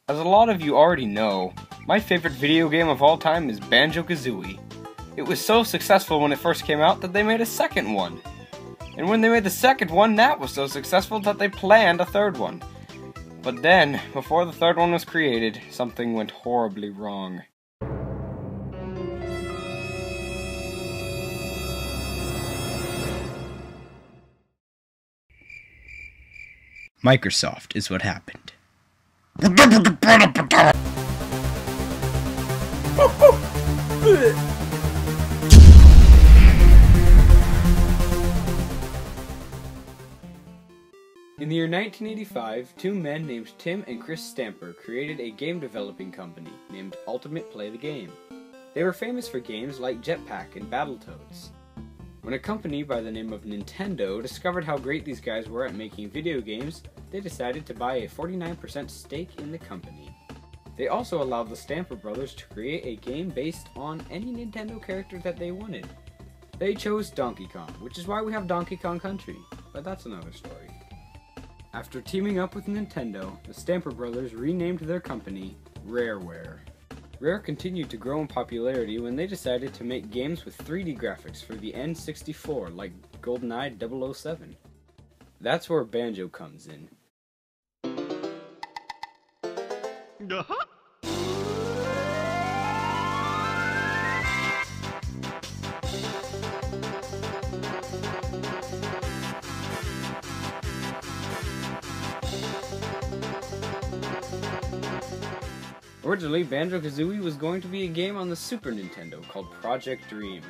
As a lot of you already know, my favorite video game of all time is Banjo-Kazooie. It was so successful when it first came out that they made a second one. And when they made the second one, that was so successful that they planned a third one. But then, before the third one was created, something went horribly wrong. Microsoft is what happened. In the year 1985, two men named Tim and Chris Stamper created a game developing company named Ultimate Play the Game. They were famous for games like Jetpack and Battletoads. When a company by the name of Nintendo discovered how great these guys were at making video games, they decided to buy a 49% stake in the company. They also allowed the Stamper brothers to create a game based on any Nintendo character that they wanted. They chose Donkey Kong, which is why we have Donkey Kong Country, but that's another story. After teaming up with Nintendo, the Stamper brothers renamed their company Rareware. Rare continued to grow in popularity when they decided to make games with 3D graphics for the N64 like GoldenEye 007. That's where Banjo comes in. Originally, Banjo-Kazooie was going to be a game on the Super Nintendo called Project Dream.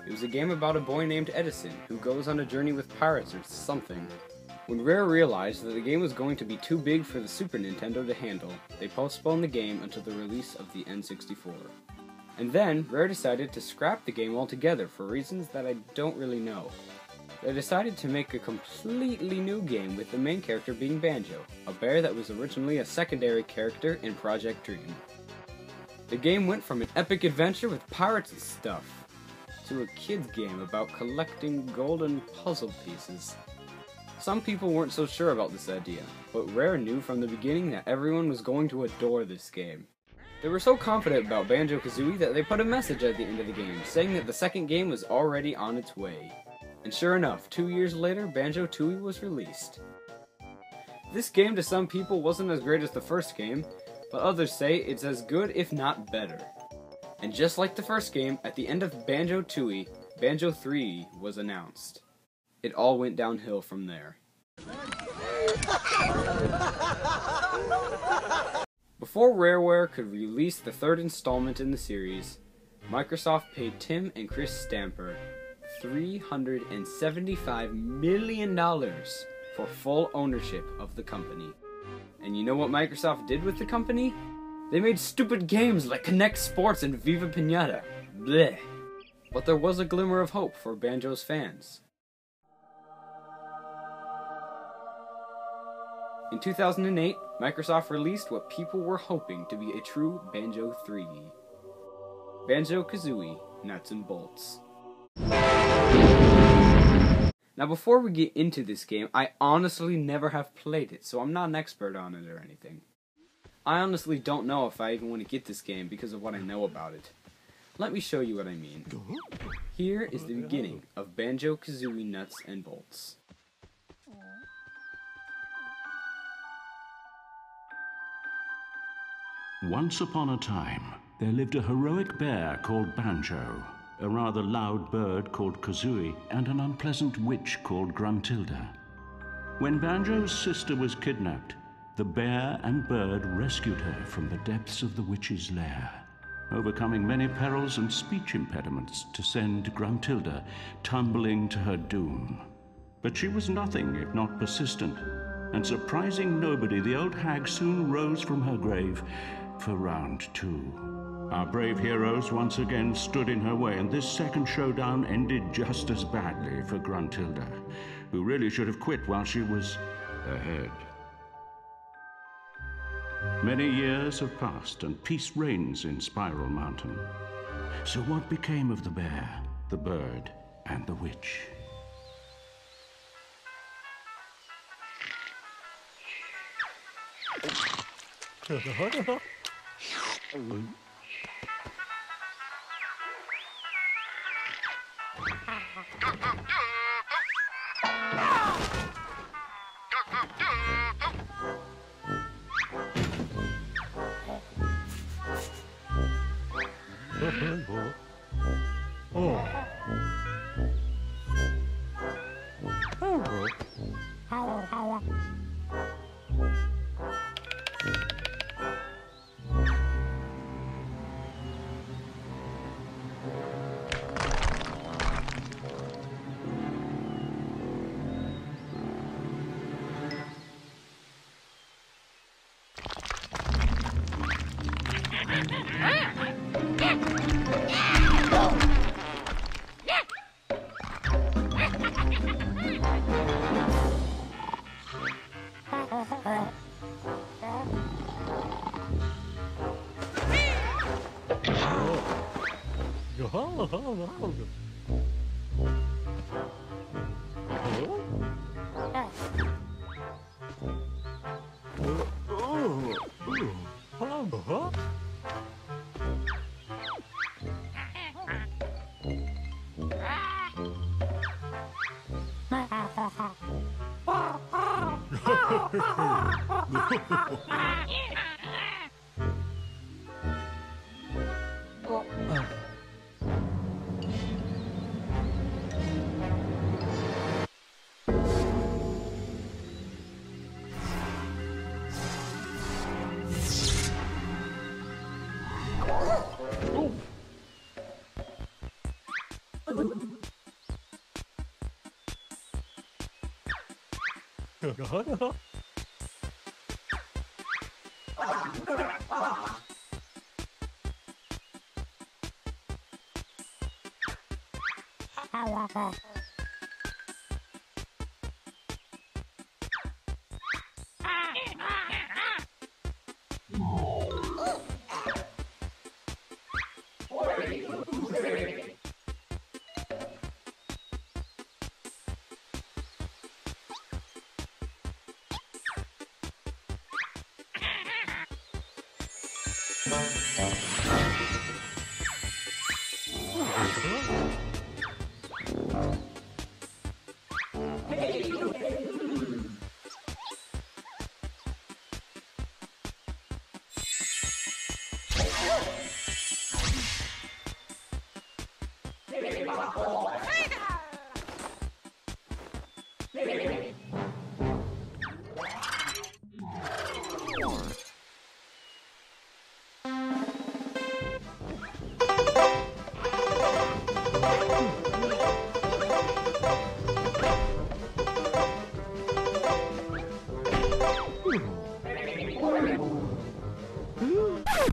It was a game about a boy named Edison who goes on a journey with pirates or something. When Rare realized that the game was going to be too big for the Super Nintendo to handle, they postponed the game until the release of the N64. And then, Rare decided to scrap the game altogether for reasons that I don't really know. They decided to make a completely new game with the main character being Banjo, a bear that was originally a secondary character in Project Dream. The game went from an epic adventure with pirates and stuff, to a kid's game about collecting golden puzzle pieces. Some people weren't so sure about this idea, but Rare knew from the beginning that everyone was going to adore this game. They were so confident about Banjo-Kazooie that they put a message at the end of the game, saying that the second game was already on its way. And sure enough, 2 years later, Banjo-Tooie was released. This game to some people wasn't as great as the first game, but others say it's as good if not better. And just like the first game, at the end of Banjo-Tooie, Banjo 3 was announced. It all went downhill from there. Before Rareware could release the third installment in the series, Microsoft paid Tim and Chris Stamper $375 million for full ownership of the company. And you know what Microsoft did with the company? They made stupid games like Connect Sports and Viva Pinata. Bleh. But there was a glimmer of hope for Banjo's fans. In 2008, Microsoft released what people were hoping to be a true Banjo 3D. Banjo-Kazooie Nuts and Bolts. Now before we get into this game, I honestly never have played it, so I'm not an expert on it or anything. I honestly don't know if I even want to get this game because of what I know about it. Let me show you what I mean. Here is the beginning of Banjo-Kazooie Nuts and Bolts. Once upon a time, there lived a heroic bear called Banjo, a rather loud bird called Kazooie, and an unpleasant witch called Gruntilda. When Banjo's sister was kidnapped, the bear and bird rescued her from the depths of the witch's lair, overcoming many perils and speech impediments to send Gruntilda tumbling to her doom. But she was nothing if not persistent, and surprising nobody, the old hag soon rose from her grave for round 2. Our brave heroes once again stood in her way, and this second showdown ended just as badly for Gruntilda, who really should have quit while she was ahead. Many years have passed, and peace reigns in Spiral Mountain. So what became of the bear, the bird, and the witch?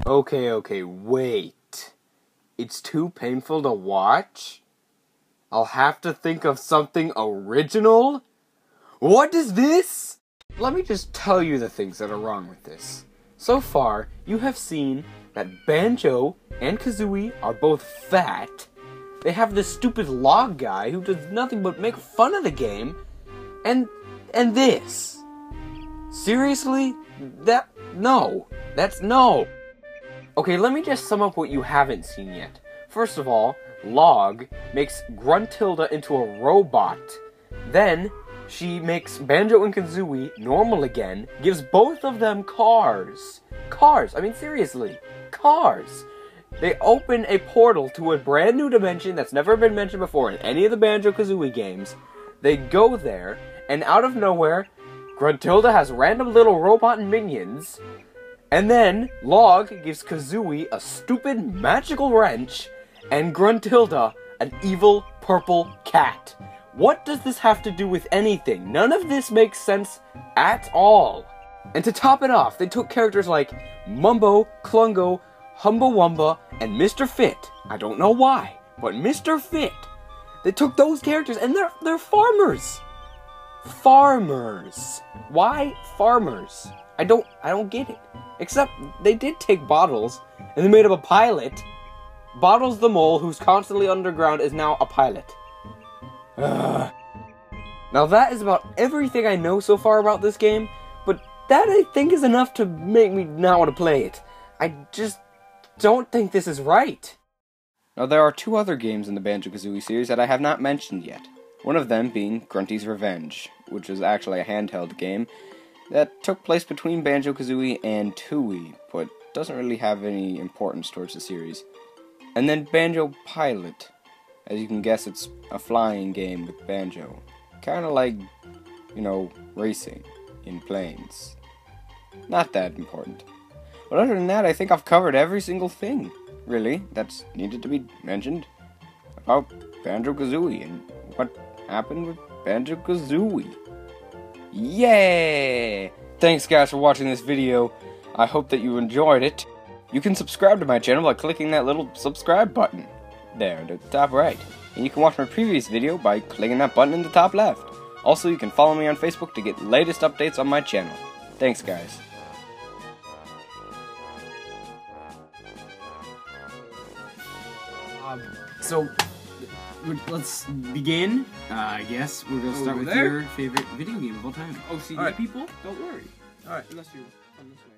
Okay, wait. It's too painful to watch? I'll have to think of something original? What is this? Let me just tell you the things that are wrong with this. So far, you have seen that Banjo and Kazooie are both fat. They have this stupid log guy who does nothing but make fun of the game. And this. Seriously? No. Okay, let me just sum up what you haven't seen yet. First of all, Log makes Gruntilda into a robot. Then, she makes Banjo and Kazooie normal again, gives both of them cars. Cars, I mean seriously, cars. They open a portal to a brand new dimension that's never been mentioned before in any of the Banjo-Kazooie games. They go there, and out of nowhere, Gruntilda has random little robot minions. And then, Log gives Kazooie a stupid magical wrench, and Gruntilda an evil purple cat. What does this have to do with anything? None of this makes sense at all. And to top it off, they took characters like Mumbo, Klungo, Humbawamba, and Mr. Fit. I don't know why, but Mr. Fit. They took those characters and they're farmers. Farmers. Why farmers? I don't get it. Except they did take Bottles and they made him a pilot. Bottles the mole, who's constantly underground, is now a pilot. Now that is about everything I know so far about this game, but that I think is enough to make me not want to play it. I just don't think this is right. Now, there are 2 other games in the Banjo-Kazooie series that I have not mentioned yet. One of them being Grunty's Revenge, which was actually a handheld game that took place between Banjo-Kazooie and Tooie, but doesn't really have any importance towards the series. And then Banjo Pilot. As you can guess, it's a flying game with Banjo. Kinda like, racing in planes. Not that important. But other than that, I think I've covered every single thing, really, that's needed to be mentioned about Banjo-Kazooie and what happened with Banjo-Kazooie. Yay! Thanks guys for watching this video. I hope that you enjoyed it. You can subscribe to my channel by clicking that little subscribe button there at the top right. And you can watch my previous video by clicking that button in the top left. Also, you can follow me on Facebook to get latest updates on my channel. Thanks guys. So, let's begin. I guess we're gonna start with your favorite video game of all time. OCD All right. people, don't worry. Alright, unless you're on this one.